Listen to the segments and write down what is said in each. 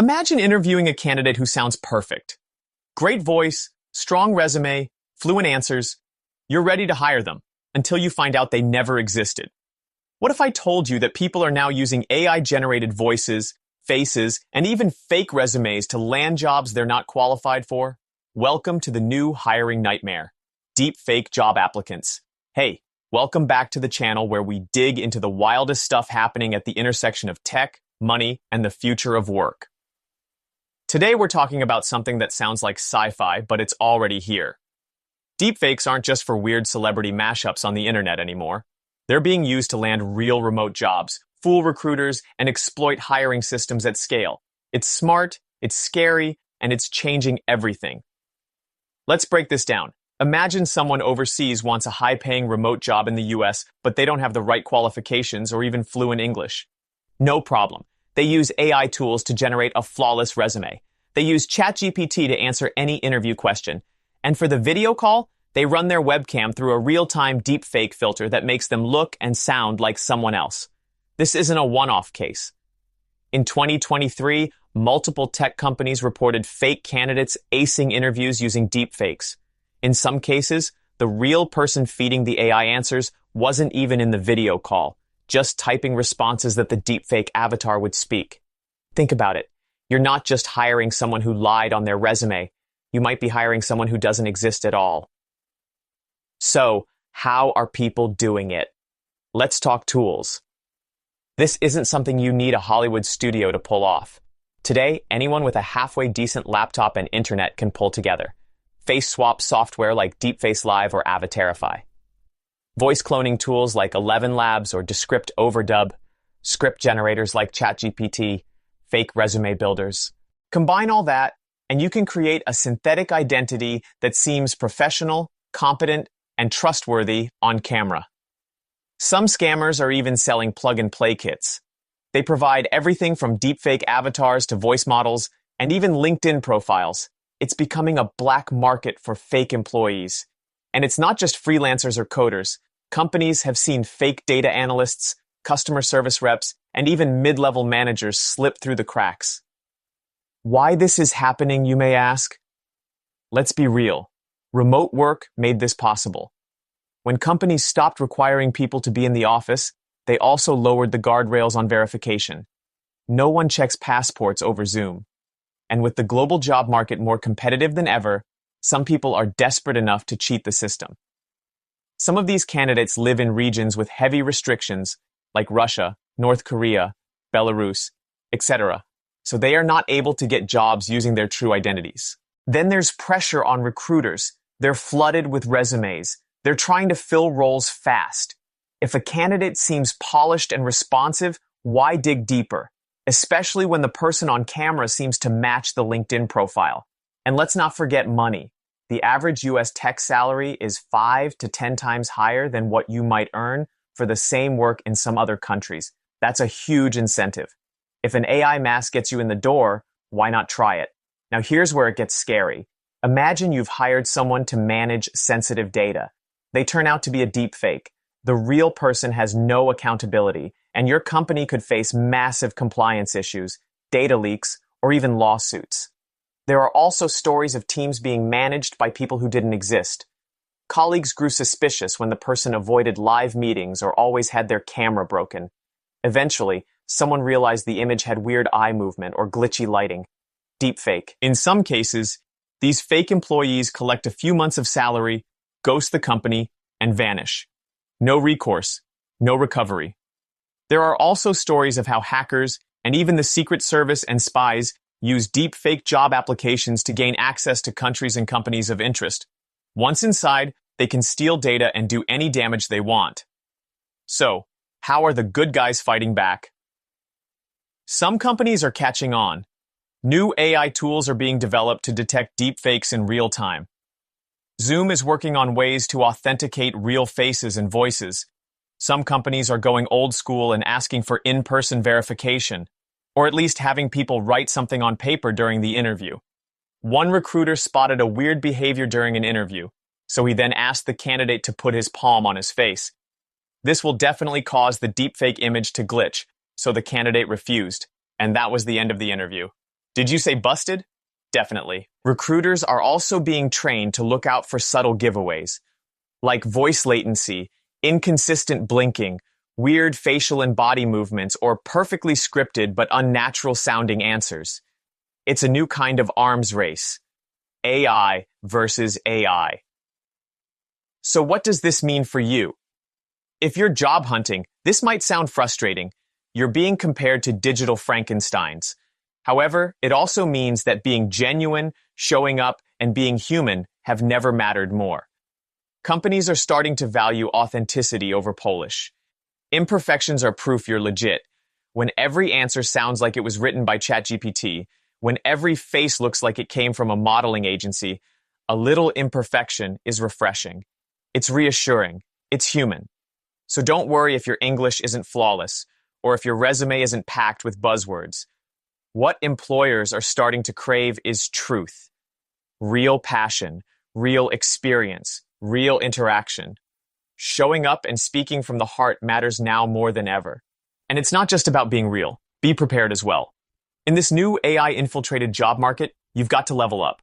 Imagine interviewing a candidate who sounds perfect. Great voice, strong resume, fluent answers. You're ready to hire them until you find out they never existed. What if I told you that people are now using AI-generated voices, faces, and even fake resumes to land jobs they're not qualified for? Welcome to the new hiring nightmare, deepfake job applicants. Hey, welcome back to the channel where we dig into the wildest stuff happening at the intersection of tech, money, and the future of work. Today we're talking about something that sounds like sci-fi, but it's already here. Deepfakes aren't just for weird celebrity mashups on the internet anymore. They're being used to land real remote jobs, fool recruiters, and exploit hiring systems at scale. It's smart, it's scary, and it's changing everything. Let's break this down. Imagine someone overseas wants a high-paying remote job in the US, but they don't have the right qualifications or even fluent English. No problem. They use AI tools to generate a flawless resume. They use ChatGPT to answer any interview question. And for the video call, they run their webcam through a real-time deepfake filter that makes them look and sound like someone else. This isn't a one-off case. In 2023, multiple tech companies reported fake candidates acing interviews using deepfakes. In some cases, the real person feeding the AI answers wasn't even in the video call, just typing responses that the deepfake avatar would speak. Think about it. You're not just hiring someone who lied on their resume. You might be hiring someone who doesn't exist at all. So, how are people doing it? Let's talk tools. This isn't something you need a Hollywood studio to pull off. Today, anyone with a halfway decent laptop and internet can pull together face swap software like Deepfake Live or Avatarify, voice cloning tools like 11 Labs or Descript Overdub, script generators like ChatGPT, fake resume builders. Combine all that, and you can create a synthetic identity that seems professional, competent, and trustworthy on camera. Some scammers are even selling plug-and-play kits. They provide everything from deepfake avatars to voice models, and even LinkedIn profiles. It's becoming a black market for fake employees. And it's not just freelancers or coders. Companies have seen fake data analysts, customer service reps, and even mid-level managers slip through the cracks. Why this is happening, you may ask? Let's be real. Remote work made this possible. When companies stopped requiring people to be in the office, they also lowered the guardrails on verification. No one checks passports over Zoom. And with the global job market more competitive than ever, some people are desperate enough to cheat the system. Some of these candidates live in regions with heavy restrictions, like Russia, North Korea, Belarus, etc., so they are not able to get jobs using their true identities. Then there's pressure on recruiters. They're flooded with resumes. They're trying to fill roles fast. If a candidate seems polished and responsive, why dig deeper? Especially when the person on camera seems to match the LinkedIn profile. And let's not forget money. The average US tech salary is 5 to 10 times higher than what you might earn for the same work in some other countries. That's a huge incentive. If an AI mask gets you in the door, why not try it? Now here's where it gets scary. Imagine you've hired someone to manage sensitive data. They turn out to be a deepfake. The real person has no accountability, and your company could face massive compliance issues, data leaks, or even lawsuits. There are also stories of teams being managed by people who didn't exist. Colleagues grew suspicious when the person avoided live meetings or always had their camera broken. Eventually, someone realized the image had weird eye movement or glitchy lighting. Deepfake. In some cases, these fake employees collect a few months of salary, ghost the company, and vanish. No recourse, no recovery. There are also stories of how hackers and even the Secret Service and spies use deepfake job applications to gain access to countries and companies of interest. Once inside, they can steal data and do any damage they want. So, how are the good guys fighting back? Some companies are catching on. New AI tools are being developed to detect deepfakes in real time. Zoom is working on ways to authenticate real faces and voices. Some companies are going old school and asking for in-person verification, or at least having people write something on paper during the interview. One recruiter spotted a weird behavior during an interview, so he then asked the candidate to put his palm on his face. This will definitely cause the deepfake image to glitch, so the candidate refused, and that was the end of the interview. Did you say busted? Definitely. Recruiters are also being trained to look out for subtle giveaways, like voice latency, inconsistent blinking, weird facial and body movements, or perfectly scripted but unnatural sounding answers. It's a new kind of arms race. AI versus AI. So what does this mean for you? If you're job hunting, this might sound frustrating. You're being compared to digital Frankensteins. However, it also means that being genuine, showing up, and being human have never mattered more. Companies are starting to value authenticity over polish. Imperfections are proof you're legit. When every answer sounds like it was written by ChatGPT, when every face looks like it came from a modeling agency, a little imperfection is refreshing. It's reassuring. It's human. So don't worry if your English isn't flawless, or if your resume isn't packed with buzzwords. What employers are starting to crave is truth. Real passion, real experience, real interaction. Showing up and speaking from the heart matters now more than ever. And it's not just about being real. Be prepared as well. In this new AI-infiltrated job market, you've got to level up.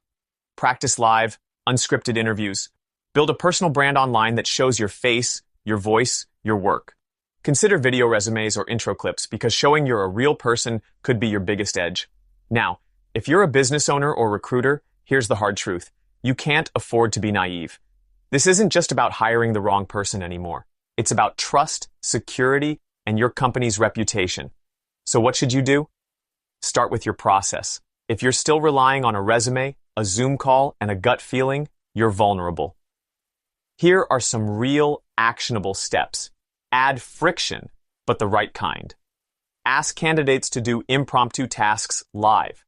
Practice live, unscripted interviews. Build a personal brand online that shows your face, your voice, your work. Consider video resumes or intro clips because showing you're a real person could be your biggest edge. Now, if you're a business owner or recruiter, here's the hard truth. You can't afford to be naive. This isn't just about hiring the wrong person anymore. It's about trust, security, and your company's reputation. So what should you do? Start with your process. If you're still relying on a resume, a Zoom call, and a gut feeling, you're vulnerable. Here are some real, actionable steps. Add friction, but the right kind. Ask candidates to do impromptu tasks live.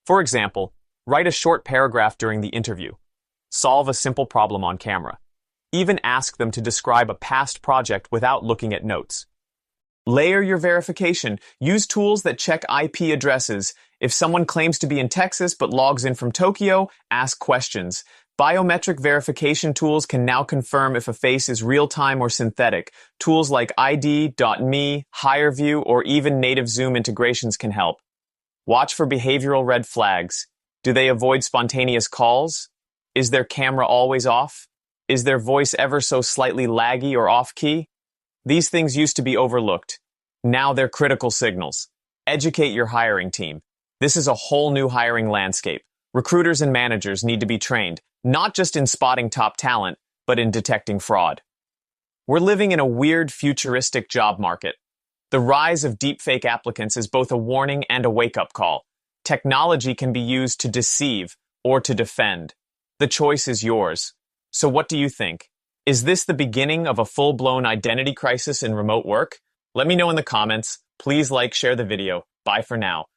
For example, write a short paragraph during the interview. Solve a simple problem on camera. Even ask them to describe a past project without looking at notes. Layer your verification. Use tools that check IP addresses. If someone claims to be in Texas but logs in from Tokyo, ask questions. Biometric verification tools can now confirm if a face is real-time or synthetic. Tools like ID.me, HireView, or even native Zoom integrations can help. Watch for behavioral red flags. Do they avoid spontaneous calls? Is their camera always off? Is their voice ever so slightly laggy or off-key? These things used to be overlooked. Now they're critical signals. Educate your hiring team. This is a whole new hiring landscape. Recruiters and managers need to be trained, not just in spotting top talent, but in detecting fraud. We're living in a weird, futuristic job market. The rise of deepfake applicants is both a warning and a wake-up call. Technology can be used to deceive or to defend. The choice is yours. So what do you think? Is this the beginning of a full-blown identity crisis in remote work? Let me know in the comments. Please like, share the video. Bye for now.